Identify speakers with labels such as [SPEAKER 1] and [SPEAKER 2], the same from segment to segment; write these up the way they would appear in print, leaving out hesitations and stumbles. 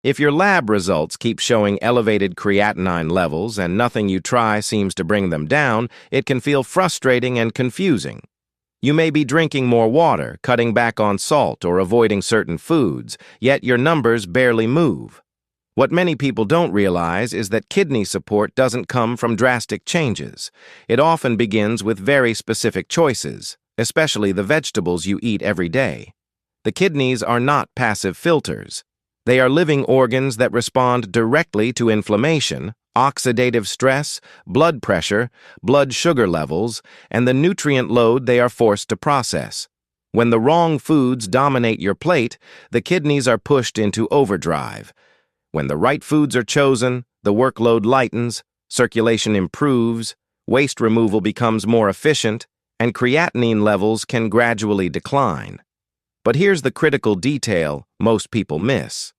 [SPEAKER 1] If your lab results keep showing elevated creatinine levels and nothing you try seems to bring them down, it can feel frustrating and confusing. You may be drinking more water, cutting back on salt, or avoiding certain foods, yet your numbers barely move. What many people don't realize is that kidney support doesn't come from drastic changes. It often begins with very specific choices, especially the vegetables you eat every day. The kidneys are not passive filters. They are living organs that respond directly to inflammation, oxidative stress, blood pressure, blood sugar levels, and the nutrient load they are forced to process. When the wrong foods dominate your plate, the kidneys are pushed into overdrive. When the right foods are chosen, the workload lightens, circulation improves, waste removal becomes more efficient, and creatinine levels can gradually decline. But here's the critical detail most people miss.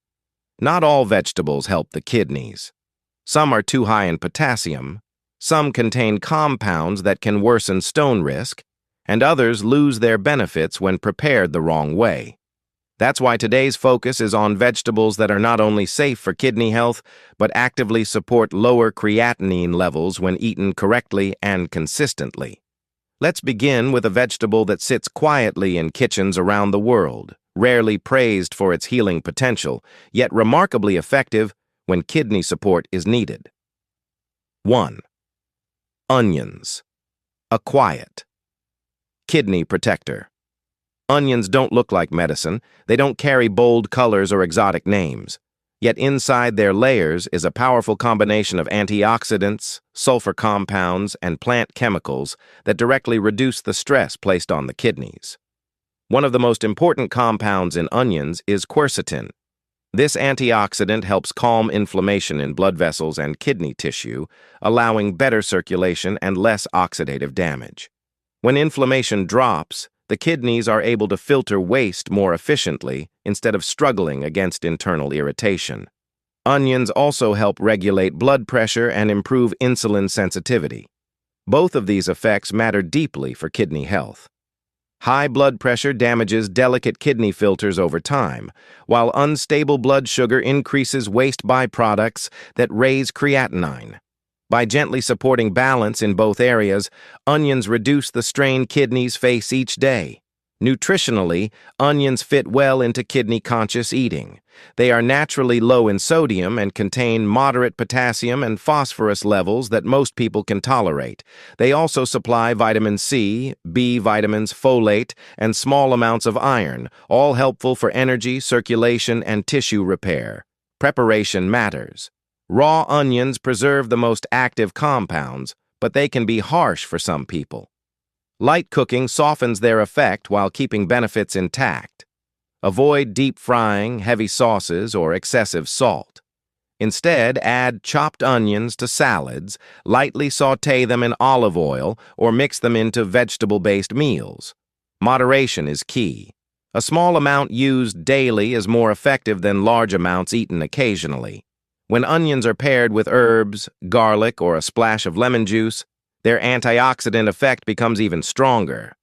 [SPEAKER 1] Not all vegetables help the kidneys. Some are too high in potassium, some contain compounds that can worsen stone risk, and others lose their benefits when prepared the wrong way. That's why today's focus is on vegetables that are not only safe for kidney health, but actively support lower creatinine levels when eaten correctly and consistently. Let's begin with a vegetable that sits quietly in kitchens around the world, rarely praised for its healing potential, yet remarkably effective when kidney support is needed. 1. Onions. A quiet kidney protector. Onions don't look like medicine. They don't carry bold colors or exotic names. Yet inside their layers is a powerful combination of antioxidants, sulfur compounds, and plant chemicals that directly reduce the stress placed on the kidneys. One of the most important compounds in onions is quercetin. This antioxidant helps calm inflammation in blood vessels and kidney tissue, allowing better circulation and less oxidative damage. When inflammation drops, the kidneys are able to filter waste more efficiently instead of struggling against internal irritation. Onions also help regulate blood pressure and improve insulin sensitivity. Both of these effects matter deeply for kidney health. High blood pressure damages delicate kidney filters over time, while unstable blood sugar increases waste byproducts that raise creatinine. By gently supporting balance in both areas, onions reduce the strain kidneys face each day. Nutritionally, onions fit well into kidney-conscious eating. They are naturally low in sodium and contain moderate potassium and phosphorus levels that most people can tolerate. They also supply vitamin C, B vitamins, folate, and small amounts of iron, all helpful for energy, circulation, and tissue repair. Preparation matters. Raw onions preserve the most active compounds, but they can be harsh for some people. Light cooking softens their effect while keeping benefits intact. Avoid deep frying, heavy sauces, or excessive salt. Instead, add chopped onions to salads, lightly sauté them in olive oil, or mix them into vegetable-based meals. Moderation is key. A small amount used daily is more effective than large amounts eaten occasionally. When onions are paired with herbs, garlic, or a splash of lemon juice, their antioxidant effect becomes even stronger.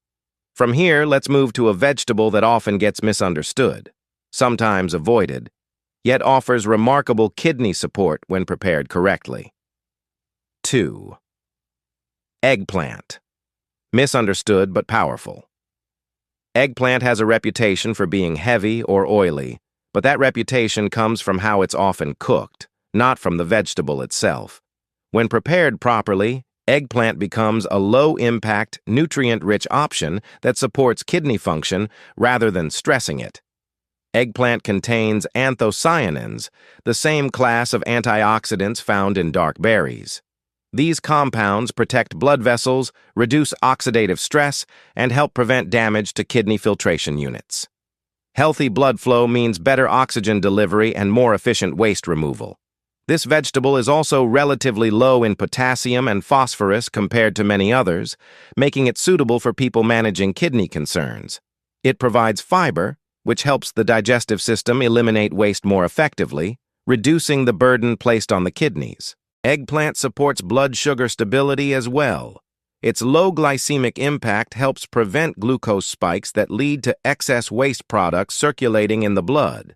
[SPEAKER 1] From here, let's move to a vegetable that often gets misunderstood, sometimes avoided, yet offers remarkable kidney support when prepared correctly. 2. Eggplant. Misunderstood but powerful. Eggplant has a reputation for being heavy or oily, but that reputation comes from how it's often cooked, not from the vegetable itself. When prepared properly, eggplant becomes a low-impact, nutrient-rich option that supports kidney function rather than stressing it. Eggplant contains anthocyanins, the same class of antioxidants found in dark berries. These compounds protect blood vessels, reduce oxidative stress, and help prevent damage to kidney filtration units. Healthy blood flow means better oxygen delivery and more efficient waste removal. This vegetable is also relatively low in potassium and phosphorus compared to many others, making it suitable for people managing kidney concerns. It provides fiber, which helps the digestive system eliminate waste more effectively, reducing the burden placed on the kidneys. Eggplant supports blood sugar stability as well. Its low glycemic impact helps prevent glucose spikes that lead to excess waste products circulating in the blood.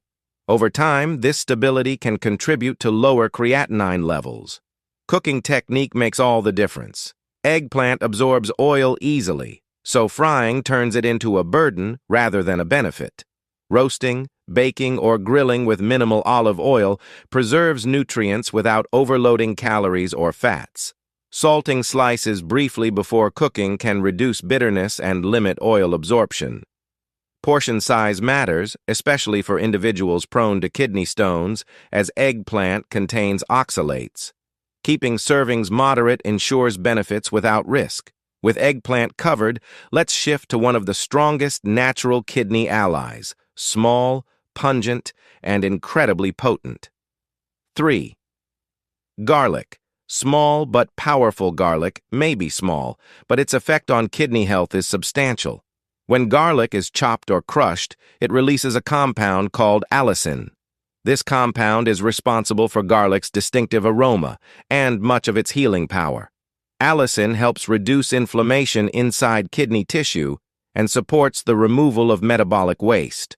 [SPEAKER 1] Over time, this stability can contribute to lower creatinine levels. Cooking technique makes all the difference. Eggplant absorbs oil easily, so frying turns it into a burden rather than a benefit. Roasting, baking, or grilling with minimal olive oil preserves nutrients without overloading calories or fats. Salting slices briefly before cooking can reduce bitterness and limit oil absorption. Portion size matters, especially for individuals prone to kidney stones, as eggplant contains oxalates. Keeping servings moderate ensures benefits without risk. With eggplant covered, let's shift to one of the strongest natural kidney allies: small, pungent, and incredibly potent. 3. Garlic. Small but powerful garlic may be small, but its effect on kidney health is substantial. When garlic is chopped or crushed, it releases a compound called allicin. This compound is responsible for garlic's distinctive aroma and much of its healing power. Allicin helps reduce inflammation inside kidney tissue and supports the removal of metabolic waste.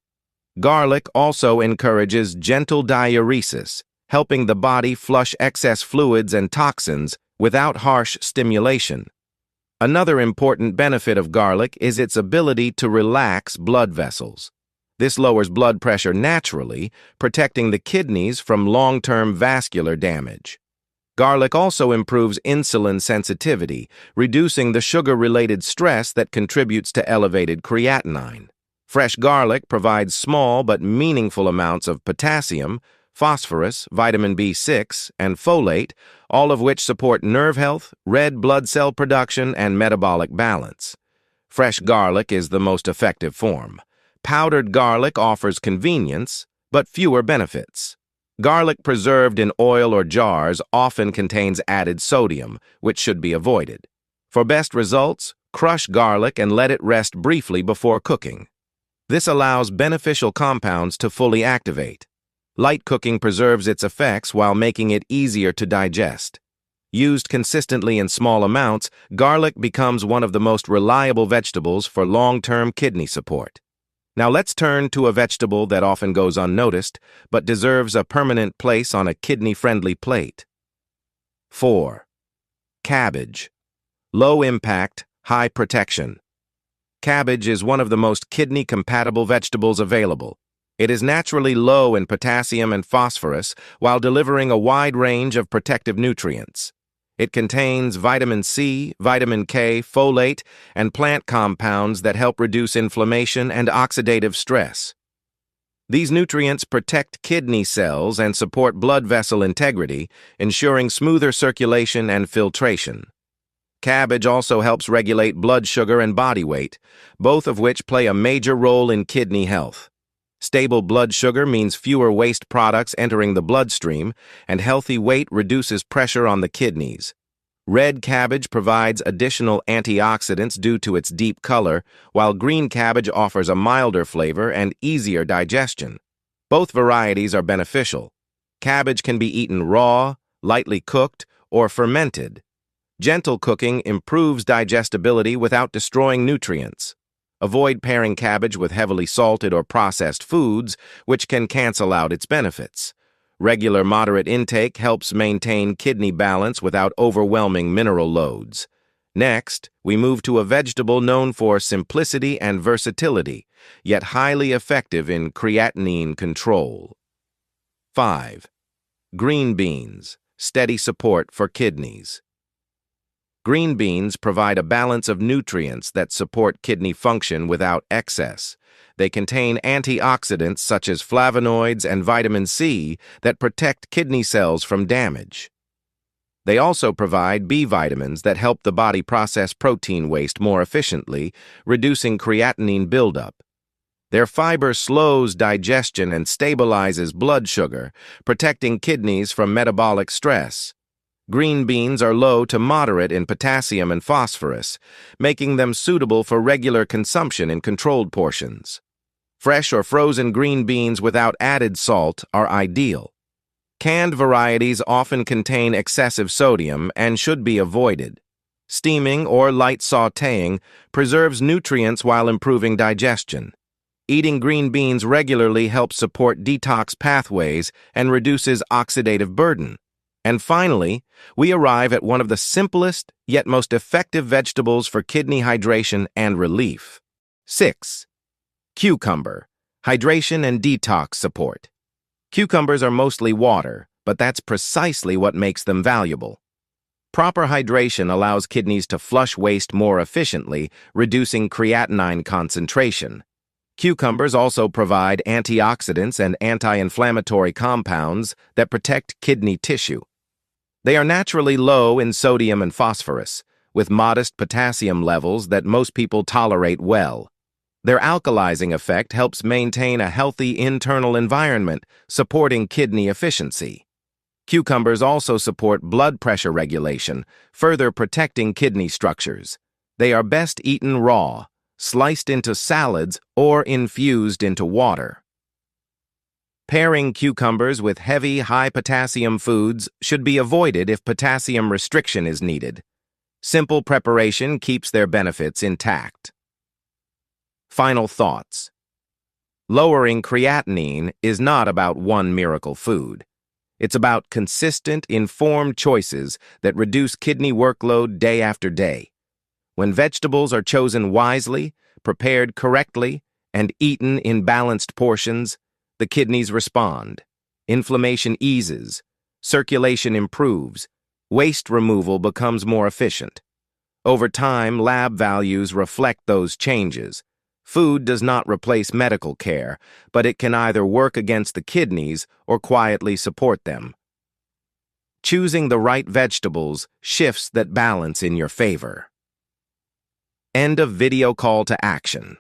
[SPEAKER 1] Garlic also encourages gentle diuresis, helping the body flush excess fluids and toxins without harsh stimulation. Another important benefit of garlic is its ability to relax blood vessels. This lowers blood pressure naturally, protecting the kidneys from long-term vascular damage. Garlic also improves insulin sensitivity, reducing the sugar-related stress that contributes to elevated creatinine. Fresh garlic provides small but meaningful amounts of potassium, phosphorus, vitamin B6, and folate, all of which support nerve health, red blood cell production, and metabolic balance. Fresh garlic is the most effective form. Powdered garlic offers convenience, but fewer benefits. Garlic preserved in oil or jars often contains added sodium, which should be avoided. For best results, crush garlic and let it rest briefly before cooking. This allows beneficial compounds to fully activate. Light cooking preserves its effects while making it easier to digest. Used consistently in small amounts, garlic becomes one of the most reliable vegetables for long-term kidney support. Now let's turn to a vegetable that often goes unnoticed, but deserves a permanent place on a kidney-friendly plate. 4. Cabbage. Low impact, high protection. Cabbage is one of the most kidney-compatible vegetables available. It is naturally low in potassium and phosphorus while delivering a wide range of protective nutrients. It contains vitamin C, vitamin K, folate, and plant compounds that help reduce inflammation and oxidative stress. These nutrients protect kidney cells and support blood vessel integrity, ensuring smoother circulation and filtration. Cabbage also helps regulate blood sugar and body weight, both of which play a major role in kidney health. Stable blood sugar means fewer waste products entering the bloodstream, and healthy weight reduces pressure on the kidneys. Red cabbage provides additional antioxidants due to its deep color, while green cabbage offers a milder flavor and easier digestion. Both varieties are beneficial. Cabbage can be eaten raw, lightly cooked, or fermented. Gentle cooking improves digestibility without destroying nutrients. Avoid pairing cabbage with heavily salted or processed foods, which can cancel out its benefits. Regular moderate intake helps maintain kidney balance without overwhelming mineral loads. Next, we move to a vegetable known for simplicity and versatility, yet highly effective in creatinine control. 5. Green beans, steady support for kidneys. Green beans provide a balance of nutrients that support kidney function without excess. They contain antioxidants such as flavonoids and vitamin C that protect kidney cells from damage. They also provide B vitamins that help the body process protein waste more efficiently, reducing creatinine buildup. Their fiber slows digestion and stabilizes blood sugar, protecting kidneys from metabolic stress. Green beans are low to moderate in potassium and phosphorus, making them suitable for regular consumption in controlled portions. Fresh or frozen green beans without added salt are ideal. Canned varieties often contain excessive sodium and should be avoided. Steaming or light sautéing preserves nutrients while improving digestion. Eating green beans regularly helps support detox pathways and reduces oxidative burden. And finally, we arrive at one of the simplest yet most effective vegetables for kidney hydration and relief. 6. Cucumber, hydration and detox support. Cucumbers are mostly water, but that's precisely what makes them valuable. Proper hydration allows kidneys to flush waste more efficiently, reducing creatinine concentration. Cucumbers also provide antioxidants and anti-inflammatory compounds that protect kidney tissue. They are naturally low in sodium and phosphorus, with modest potassium levels that most people tolerate well. Their alkalizing effect helps maintain a healthy internal environment, supporting kidney efficiency. Cucumbers also support blood pressure regulation, further protecting kidney structures. They are best eaten raw, sliced into salads, or infused into water. Pairing cucumbers with heavy, high-potassium foods should be avoided if potassium restriction is needed. Simple preparation keeps their benefits intact. Final thoughts. Lowering creatinine is not about one miracle food. It's about consistent, informed choices that reduce kidney workload day after day. When vegetables are chosen wisely, prepared correctly, and eaten in balanced portions, the kidneys respond. Inflammation eases, circulation improves, waste removal becomes more efficient. Over time, lab values reflect those changes. Food does not replace medical care, but it can either work against the kidneys or quietly support them. Choosing the right vegetables shifts that balance in your favor. End of video call to action.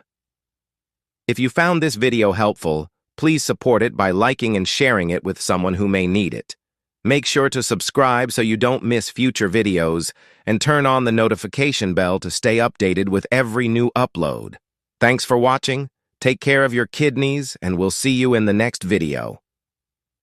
[SPEAKER 1] If you found this video helpful, please support it by liking and sharing it with someone who may need it. Make sure to subscribe so you don't miss future videos, and turn on the notification bell to stay updated with every new upload. Thanks for watching, take care of your kidneys, and we'll see you in the next video.